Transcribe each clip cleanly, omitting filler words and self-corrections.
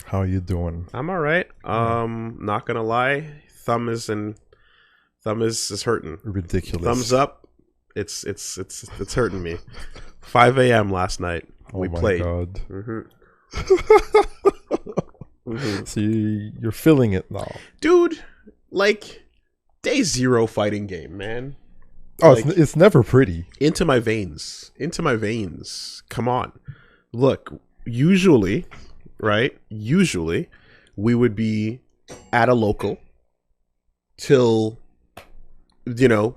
How you doing? I'm all right. Yeah. Not gonna lie, thumb is hurting. Thumbs Ridiculous. up. It's hurting me. 5 a.m. last night Oh we my played. god. hmm hmm So you're feeling it now. Dude, like day zero fighting game, man. Oh, Like it's never pretty. into my veins, into my veins. Come on, look. Usually, right? Usually, we would be at a local till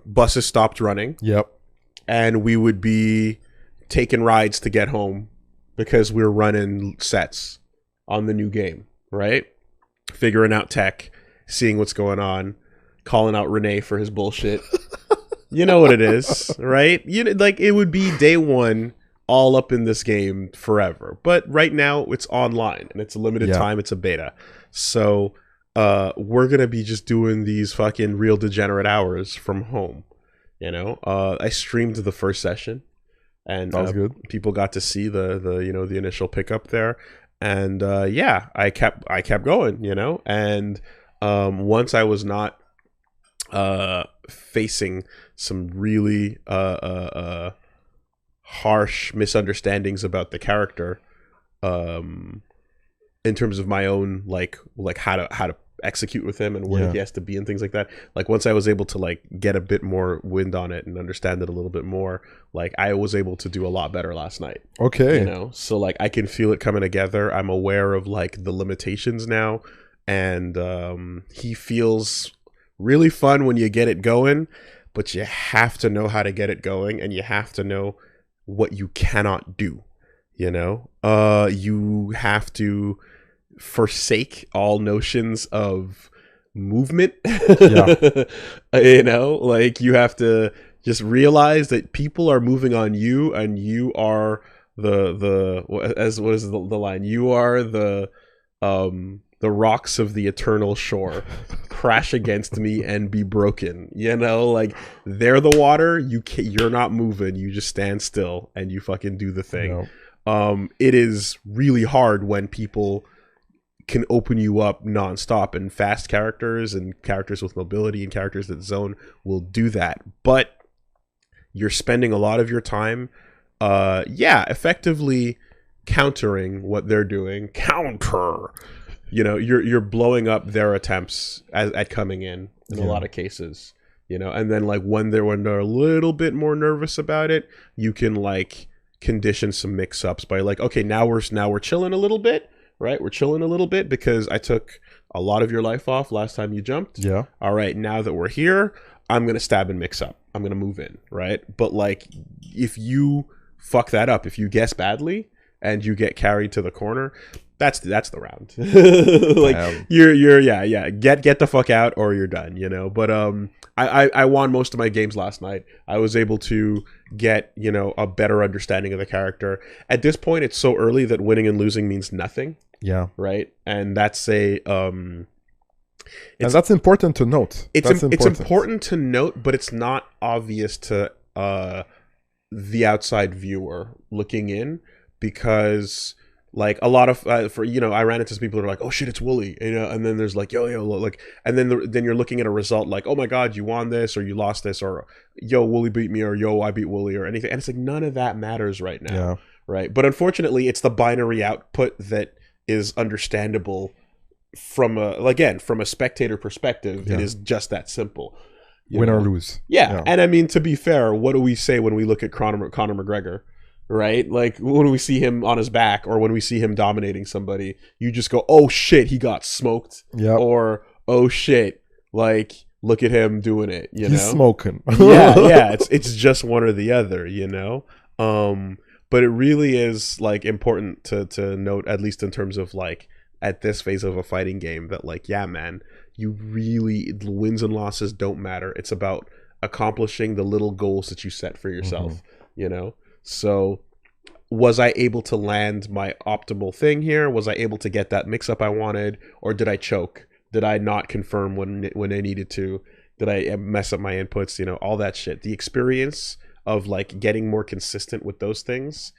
buses stopped running, Yep. and we would be taking rides to get home because we were running sets on the new game, right? Figuring out tech, seeing what's going on, calling out Renee for his bullshit. You know what it is, right? Like it would be day one all up in this game forever. But right now it's online and it's a limited Yeah. time, it's a beta. So we're gonna be just doing these fucking real degenerate hours from home. I streamed the first session, and That was good. people got to see the initial pickup there, and yeah, I kept going, and once I was not facing some really harsh misunderstandings about the character, um, in terms of my own like how to execute with him and where Yeah. he has to be and things like that. Like once I was able to like get a bit more wind on it and understand it a little bit more, like I was able to do a lot better last night. Okay. So like I can feel it coming together. I'm aware of like the limitations now, and he feels really fun when you get it going, but you have to know how to get it going, and you have to know what you cannot do. You have to forsake all notions of movement. Yeah. Like you have to just realize that people are moving on you, and you are what is the line? You are the rocks of the eternal shore. Crash against me and be broken. Like they're the water. You're not moving. You just stand still and you fucking do the thing. Yeah. It is really hard when people can open you up nonstop, and fast characters and characters with mobility and characters that zone will do that. But you're spending a lot of your time, effectively countering what they're doing. Counter. You're blowing up their attempts at coming in a Yeah. lot of cases. And then like when they're a little bit more nervous about it, you can like condition some mix-ups by like, okay, now we're chilling a little bit, right? We're chilling a little bit because I took a lot of your life off last time you jumped. Yeah. All right, now that we're here, I'm gonna stab and mix up. I'm gonna move in, right? But like, if you fuck that up, if you guess badly and you get carried to the corner, that's the round. Like Damn. you're yeah. Get the fuck out or you're done. But I won most of my games last night. I was able to get a better understanding of the character. At this point, it's so early that winning and losing means nothing, Yeah. right? And that's And that's important to note. That's it's important to note, but it's not obvious to the outside viewer looking in, because like a lot of I ran into some people that are like, oh shit, it's Woolie, and then there's like, yo, like, and then you're looking at a result like, oh my god, you won this or you lost this, or yo, Woolie beat me, or yo, I beat Woolie, or anything. And it's like none of that matters right now. Yeah. Right? But unfortunately, it's the binary output that is understandable from a spectator perspective. Yeah. It is just that simple. Win or lose. Yeah. And I mean, to be fair, what do we say when we look at Conor McGregor? Right? Like when we see him on his back or when we see him dominating somebody, you just go, oh shit, he got smoked. Yeah. Or, oh shit, like, look at him doing it, He's smoking. yeah. It's just one or the other, but it really is like important to note, at least in terms of like at this phase of a fighting game, that like, yeah, man, you really, wins and losses don't matter. It's about accomplishing the little goals that you set for yourself. So was I able to land my optimal thing here? Was I able to get that mix up I wanted, or did I choke? Did I not confirm when I needed to? Did I mess up my inputs? All that shit. The experience of like getting more consistent with those things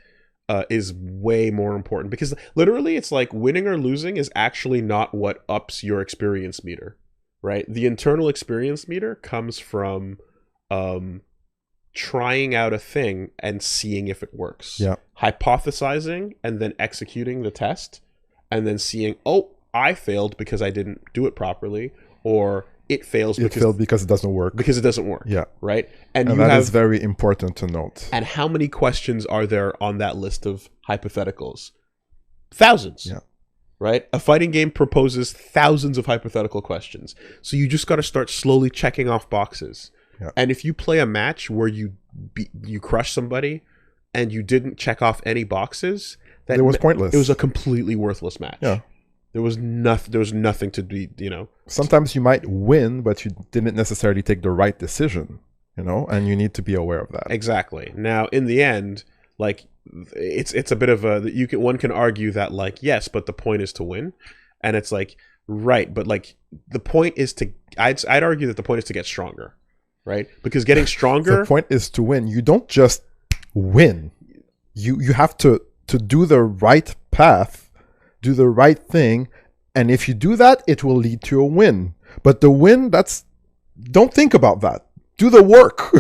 is way more important, because literally it's like winning or losing is actually not what ups your experience meter, right? The internal experience meter comes from trying out a thing and seeing if it works. Yeah. Hypothesizing and then executing the test and then seeing, oh, I failed because I didn't do it properly, or it failed because it doesn't work. Because it doesn't work. Yeah. Right? And that is very important to note. And how many questions are there on that list of hypotheticals? Thousands. Yeah. Right? A fighting game proposes thousands of hypothetical questions. So you just got to start slowly checking off boxes. Yeah. And if you play a match where you crush somebody and you didn't check off any boxes, it was pointless. It was a completely worthless match. Yeah. There was nothing to be, Sometimes you might win, but you didn't necessarily take the right decision, and you need to be aware of that. Exactly. Now, in the end, like, it's a bit of a, one can argue that, like, yes, but the point is to win. And it's like, right, but like the point is to, I'd argue that the point is to get stronger, right? Because getting stronger, the point is to win. You don't just win. You have to do the right path, do the right thing, and if you do that, it will lead to a win. But the win, don't think about that. Do the work,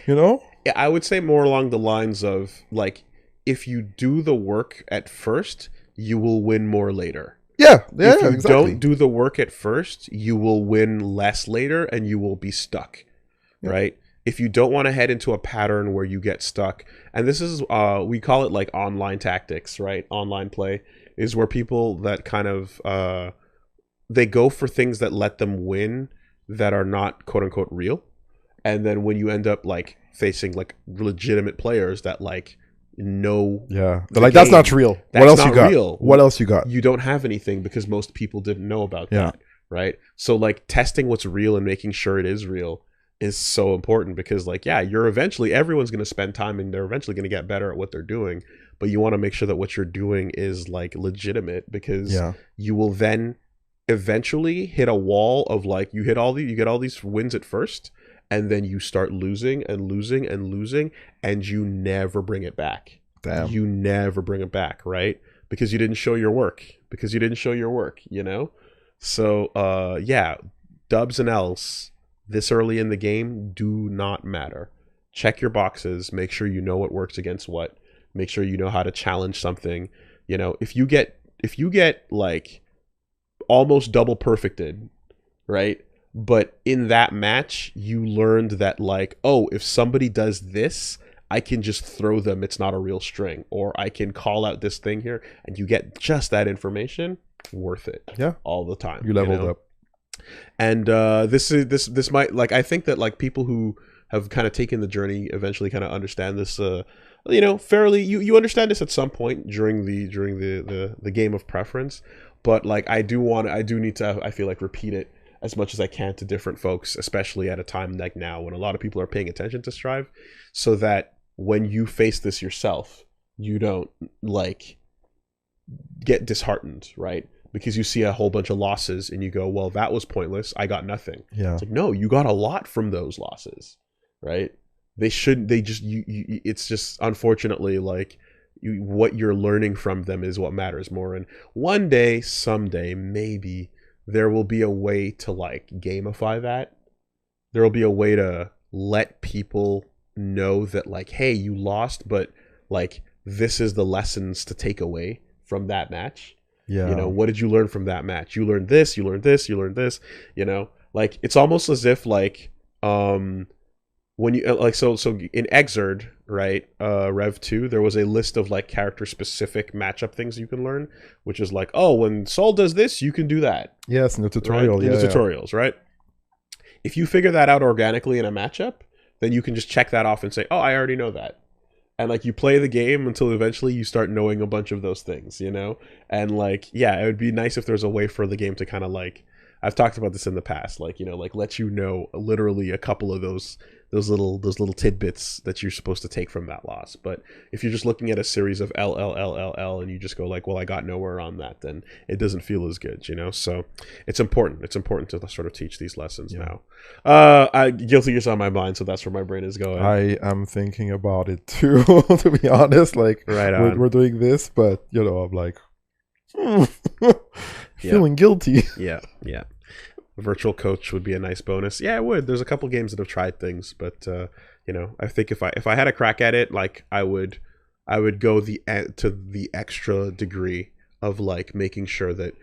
Yeah, I would say more along the lines of, like, if you do the work at first, you will win more later. Yeah, if you exactly. don't do the work at first, you will win less later and you will be stuck, right? If you don't want to head into a pattern where you get stuck, and this is, we call it like online tactics, right? Online play is where people that kind of, they go for things that let them win that are not quote unquote real. And then when you end up like facing like legitimate players that like know, they're like, that's not real. What else you got? Real. What else you got? You don't have anything because most people didn't know about that, right? So like testing what's real and making sure it is real is so important, because like, everyone's going to spend time and they're eventually going to get better at what they're doing, but you want to make sure that what you're doing is like legitimate, because you will then eventually hit a wall of like, you get all these wins at first, and then you start losing and losing and losing, and you never bring it back. Damn. You never bring it back, right? Because you didn't show your work. So dubs and L's this early in the game do not matter. Check your boxes, make sure you know what works against what, make sure you know how to challenge something. If you get like almost double perfected, right? But in that match, you learned that like, oh, if somebody does this, I can just throw them. It's not a real string, or I can call out this thing here, and you get just that information. Worth it. Yeah, all the time. You leveled up. And this might, like, I think that like people who have kind of taken the journey eventually kind of understand this. Fairly. You understand this at some point during the game of preference, but like I do need to. I feel like repeat it as much as I can to different folks, especially at a time like now when a lot of people are paying attention to Strive, so that when you face this yourself, you don't like get disheartened, right? Because you see a whole bunch of losses and you go, well, that was pointless. I got nothing. Yeah. It's like, no, you got a lot from those losses, right? It's just unfortunately like what you're learning from them is what matters more. And one day, someday, maybe there will be a way to like gamify that. There will be a way to let people know that like, hey, you lost, but like this is the lessons to take away from that match. Yeah. What did you learn from that match? You learned this, you learned this, you learned this, like it's almost as if like when you like so in Exerd, right, Rev 2, there was a list of like character specific matchup things you can learn, which is like, oh, when Saul does this, you can do that. Yes, in the tutorial. Right? In the tutorials, right? If you figure that out organically in a matchup, then you can just check that off and say, oh, I already know that. And like you play the game until eventually you start knowing a bunch of those things, and like, it would be nice if there's a way for the game to kind of like, I've talked about this in the past, like, like let you know literally a couple of those those little tidbits that you're supposed to take from that loss. But if you're just looking at a series of L and you just go like, well, I got nowhere on that, then it doesn't feel as good, you know. So it's important to sort of teach these lessons now. Guilty Gear's on my mind, so that's where my brain is going. I am thinking about it too, to be honest. Like, Right on. we're doing this, but I'm like, feeling guilty. Yeah. Virtual coach would be a nice bonus. Yeah, it would. There's a couple games that have tried things, but I think if I had a crack at it, like I would go to the extra degree of like making sure that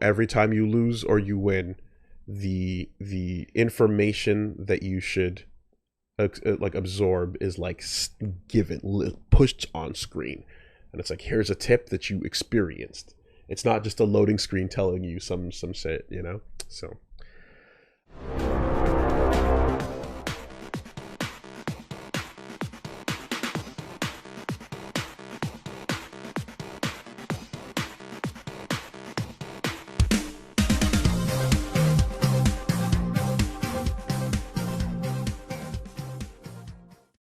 every time you lose or you win, the information that you should like absorb is like given, pushed on screen, and it's like, here's a tip that you experienced. It's not just a loading screen telling you some shit, So